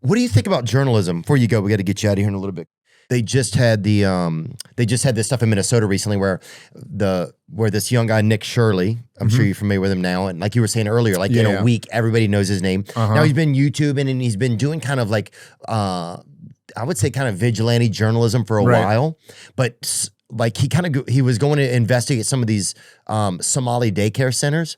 What do you think about journalism? Before you go, we got to get you out of here in a little bit. They just had this stuff in Minnesota recently where this young guy, Nick Shirley, I'm sure you're familiar with him now. And like you were saying earlier, like in a week, everybody knows his name. Now he's been YouTubing and he's been doing kind of like, I would say kind of vigilante journalism for a while, but like he was going to investigate some of these Somali daycare centers.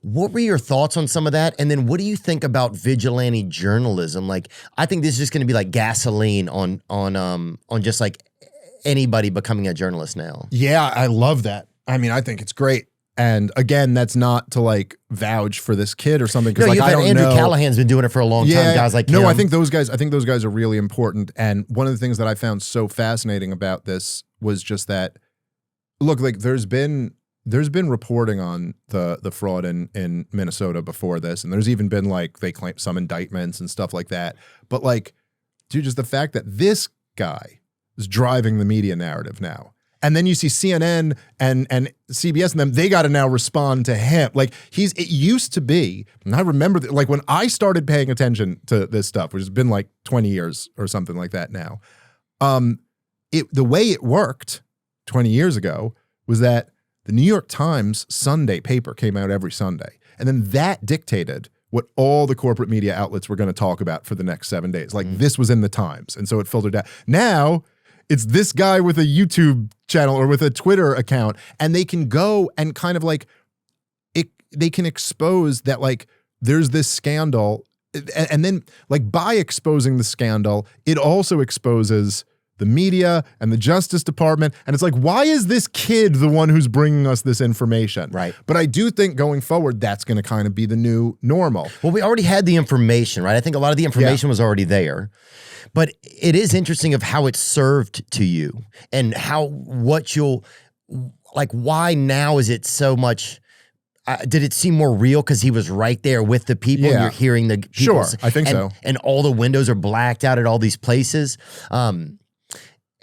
What were your thoughts on some of that? And then what do you think about vigilante journalism? Like, I think this is just going to be like gasoline on just like anybody becoming a journalist now. Yeah, I love that. I mean, I think it's great. And again, that's not to like vouch for this kid or something. No, like, I don't Andrew know. Callahan's been doing it for a long time. Guys like no, him. I think those guys are really important. And one of the things that I found so fascinating about this was just that, look, like there's been reporting on the fraud in Minnesota before this, and there's even been like they claim some indictments and stuff like that. But like, dude, just the fact that this guy is driving the media narrative now, and then you see CNN and CBS and them, they got to now respond to him. Like it used to be, and I remember that, like when I started paying attention to this stuff, which has been like 20 years or something like that now. The way it worked 20 years ago was that the New York Times Sunday paper came out every Sunday. And then that dictated what all the corporate media outlets were going to talk about for the next 7 days. Like this was in the Times. And so it filtered out. Now it's this guy with a YouTube channel or with a Twitter account, and they can go and kind of like, they can expose that like there's this scandal. And then like by exposing the scandal, it also exposes the media and the Justice Department. And it's like, why is this kid the one who's bringing us this information? Right. But I do think going forward, that's going to kind of be the new normal. Well, we already had the information, right? I think a lot of the information was already there. But it is interesting of how it's served to you and why now is it so much... did it seem more real because he was right there with the people and you're hearing the people? Sure, I think so. And all the windows are blacked out at all these places.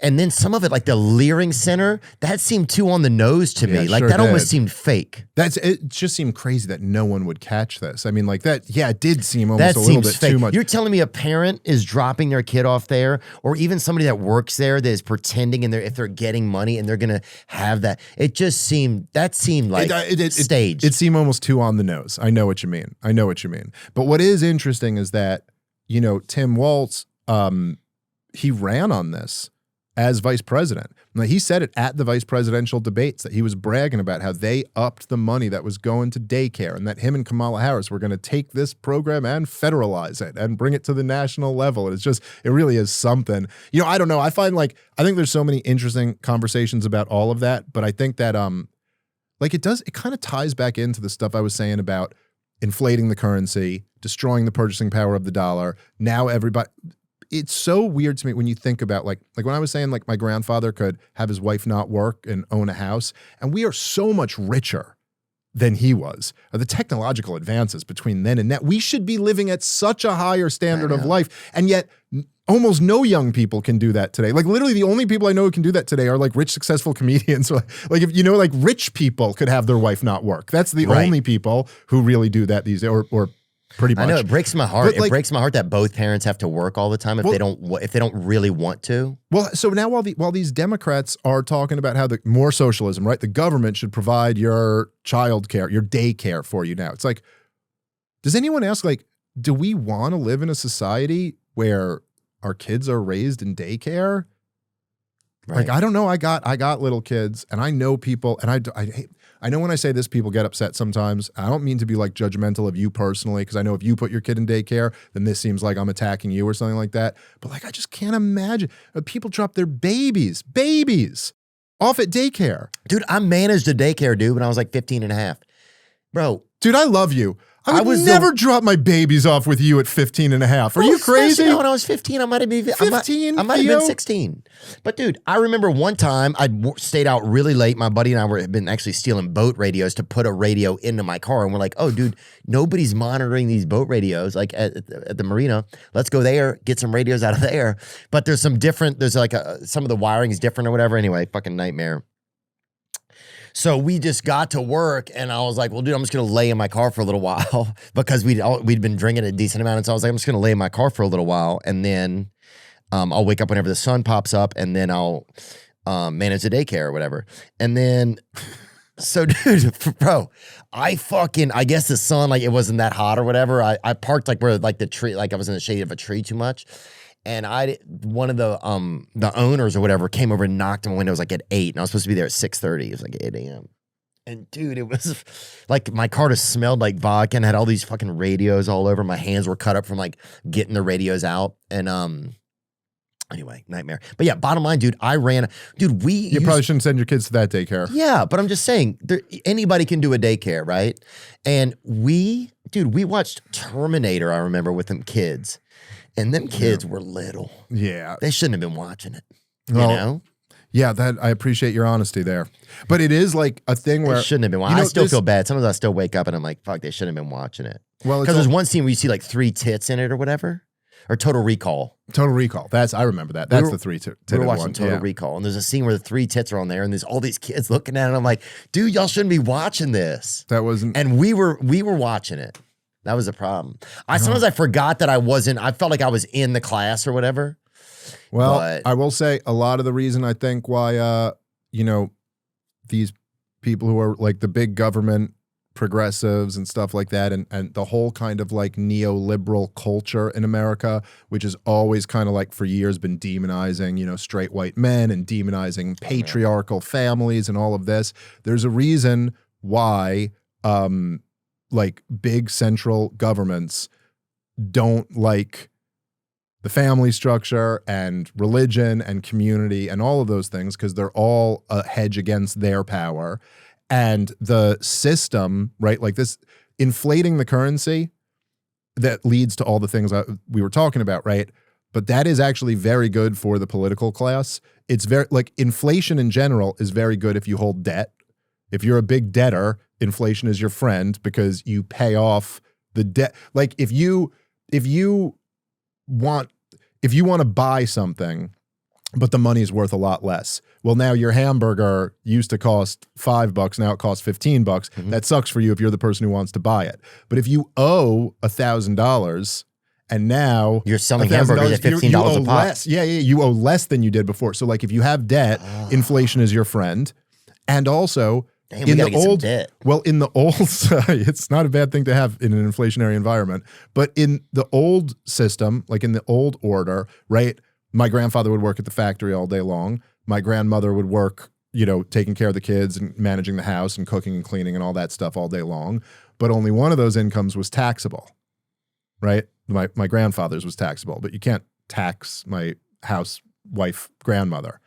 And then some of it, like the Leering Center, that seemed too on the nose to me. Like sure that did. almost seemed fake. It just seemed crazy that no one would catch this. I mean, like that, it did seem almost a little bit fake. too much. You're telling me a parent is dropping their kid off there, or even somebody that works there that is pretending if they're getting money and they're going to have that. It just seemed like staged. It seemed almost too on the nose. I know what you mean. But what is interesting is that, Tim Walz, he ran on this as vice president. Now, he said it at the vice presidential debates that he was bragging about how they upped the money that was going to daycare and that him and Kamala Harris were going to take this program and federalize it and bring it to the national level. And it really is something. I don't know. I think there's so many interesting conversations about all of that, but I think that it kind of ties back into the stuff I was saying about inflating the currency, destroying the purchasing power of the dollar. Now everybody... It's so weird to me when you think about like when I was saying like my grandfather could have his wife not work and own a house, and we are so much richer than he was. The technological advances between then and now, we should be living at such a higher standard of life, and yet almost no young people can do that today. Like literally the only people I know who can do that today are like rich, successful comedians. Like if like rich people could have their wife not work. That's the only people who really do that these days, or pretty much. I know it breaks my heart. But it breaks my heart that both parents have to work all the time if they don't really want to. Well, so now while these Democrats are talking about how more socialism, right? The government should provide your child care, your daycare for you now. It's like, does anyone ask, like, do we want to live in a society where our kids are raised in daycare? Right. Like, I don't know. I got little kids, and I know people, and I know when I say this, people get upset sometimes. I don't mean to be like judgmental of you personally, because I know if you put your kid in daycare, then this seems like I'm attacking you or something like that. But like, I just can't imagine people drop their babies off at daycare. Dude, I managed a daycare, when I was like 15 and a half. Bro. Dude, I love you. I would never drop my babies off with you at 15 and a half. Are you crazy? When I was 15, I might have been 15. I might have been 16. But dude, I remember one time I stayed out really late. My buddy and I had been actually stealing boat radios to put a radio into my car. And we're like, oh, dude, nobody's monitoring these boat radios like at the marina. Let's go there, get some radios out of there. But there's some of the wiring is different or whatever. Anyway, fucking nightmare. So we just got to work, and I was like, well, dude, I'm just going to lay in my car for a little while because we'd been drinking a decent amount. And so I was like, I'm just going to lay in my car for a little while, and then I'll wake up whenever the sun pops up, and then I'll manage the daycare or whatever. And then, so dude, bro, I guess the sun, like it wasn't that hot or whatever. I parked like where like the tree, like I was in the shade of a tree too much. And one of the owners or whatever came over and knocked on my window. It was like at 8, and I was supposed to be there at 6:30. It was like 8 a.m. And dude, it was like my car just smelled like vodka and had all these fucking radios all over. My hands were cut up from like getting the radios out. And anyway, nightmare. But yeah, bottom line, dude, you probably shouldn't send your kids to that daycare. Yeah, but I'm just saying, anybody can do a daycare, right? And we watched Terminator, I remember, with them kids. And them kids were little. Yeah. They shouldn't have been watching it. Well, you know? Yeah, I appreciate your honesty there. But it is like a thing where they shouldn't have been watching. I still feel bad. Sometimes I still wake up and I'm like, fuck, they shouldn't have been watching it. Well, because there's one scene where you see like 3 tits in it or whatever. Or Total Recall. Total Recall. I remember that. That's the 3 tit we were watching one. Total Recall, and there's a scene where the 3 tits are on there, and there's all these kids looking at it. And I'm like, dude, y'all shouldn't be watching this. That wasn't. And we were watching it. That was the problem. Sometimes I forgot that I wasn't. I felt like I was in the class or whatever. Well, I will say a lot of the reason I think why these people who are like the big government progressives and stuff like that, and the whole kind of like neoliberal culture in America, which has always kind of like for years been demonizing, straight white men and demonizing patriarchal families and all of this. There's a reason why like big central governments don't like the family structure and religion and community and all of those things, because they're all a hedge against their power. And the system, right, like this inflating the currency that leads to all the things we were talking about, right? But that is actually very good for the political class. It's very, like, inflation in general is very good if you hold debt. If you're a big debtor, inflation is your friend because you pay off the debt. Like if you want to buy something, but the money is worth a lot less. Well, now your hamburger used to cost $5, now it costs $15. Mm-hmm. That sucks for you if you're the person who wants to buy it. But if you owe $1,000 and now you're selling hamburgers at $15 a pop. Less. Yeah, you owe less than you did before. So like if you have debt, inflation is your friend. And also in the old, it's not a bad thing to have in an inflationary environment, but in the old system, like in the old order, right? My grandfather would work at the factory all day long. My grandmother would work, taking care of the kids and managing the house and cooking and cleaning and all that stuff all day long. But only one of those incomes was taxable, right? My grandfather's was taxable, but you can't tax my housewife grandmother.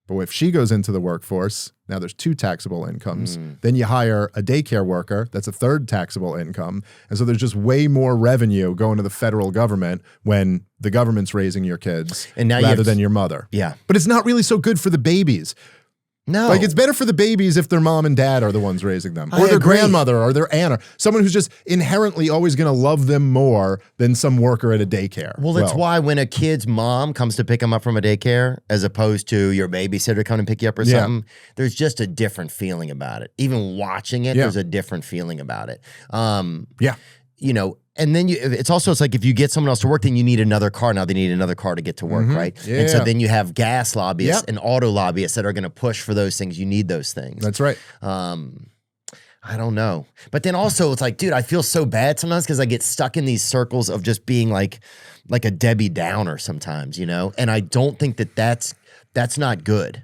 But if she goes into the workforce, now there's 2 taxable incomes. Then you hire a daycare worker, that's a 3rd taxable income. And so there's just way more revenue going to the federal government when the government's raising your kids rather than your mother. Yeah. But it's not really so good for the babies. No. Like it's better for the babies if their mom and dad are the ones raising them. Or their grandmother or their aunt or someone who's just inherently always going to love them more than some worker at a daycare. Well, that's why when a kid's mom comes to pick them up from a daycare, as opposed to your babysitter coming to pick you up or something, there's just a different feeling about it. Even watching it, there's a different feeling about it. And then it's like if you get someone else to work, then you need another car. Now they need another car to get to work, right? Yeah. And so then you have gas lobbyists and auto lobbyists that are going to push for those things. You need those things. That's right. I don't know. But then also it's like, dude, I feel so bad sometimes because I get stuck in these circles of just being like a Debbie Downer sometimes, And I don't think that's not good.